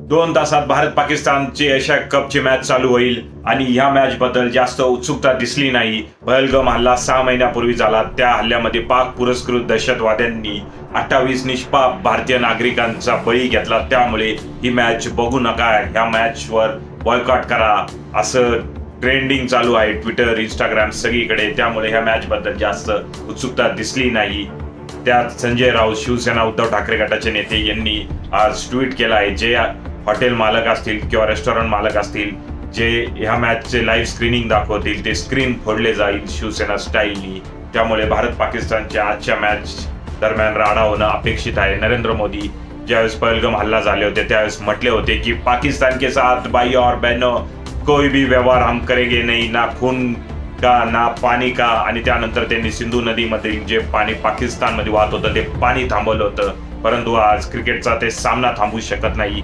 2 तासात भारत पाकिस्तानची Asia कपची match चालू होईल आणि ह्या मॅच बद्दल जास्त उत्सुकता दिसली नाही. पहलगाम हल्ला 6 महिन्यापूर्वी झाला. त्या हल्ल्यामध्ये पाक पुरस्कृत दहशतवाद्यांनी 28 निष्पाप भारतीय नागरिकांचा बळी घेतला. त्यामुळे ही मॅच बघू नका, ह्या मॅचवर बॉयकॉट करा असं ट्रेंडिंग चालू आहे ट्विटर, इंस्टाग्राम सगळीकडे. त्यामुळे ह्या मॅच बद्दल जास्त उत्सुकता दिसली नाही. त्यात संजय राऊत, शिवसेना उद्धव ठाकरे गटाचे नेते यांनी आज ट्विट केलं आहे, जे हॉटेल मालक असतील किंवा रेस्टॉरंट मालक असतील जे ह्या मॅचचे लाईव्ह स्क्रीनिंग दाखवतील ते स्क्रीन फोडले जाईल शिवसेना स्टाईलनी. त्यामुळे भारत पाकिस्तानच्या आजच्या मॅच दरम्यान राडा होणं अपेक्षित आहे. नरेंद्र मोदी ज्यावेळेस पहलगाम हल्ला झाले होते त्यावेळेस म्हटले होते की पाकिस्तान के साथ भाई और बहनों कोई भी व्यवहार हम करेंगे नहीं, ना खून का ना पाणी का. आणि त्यानंतर त्यांनी सिंधू नदीमधील जे पाणी पाकिस्तानमध्ये वाहत होतं ते पाणी थांबवलं होतं. परंतु आज क्रिकेटचा ते सामना थांबवू शकत नाही.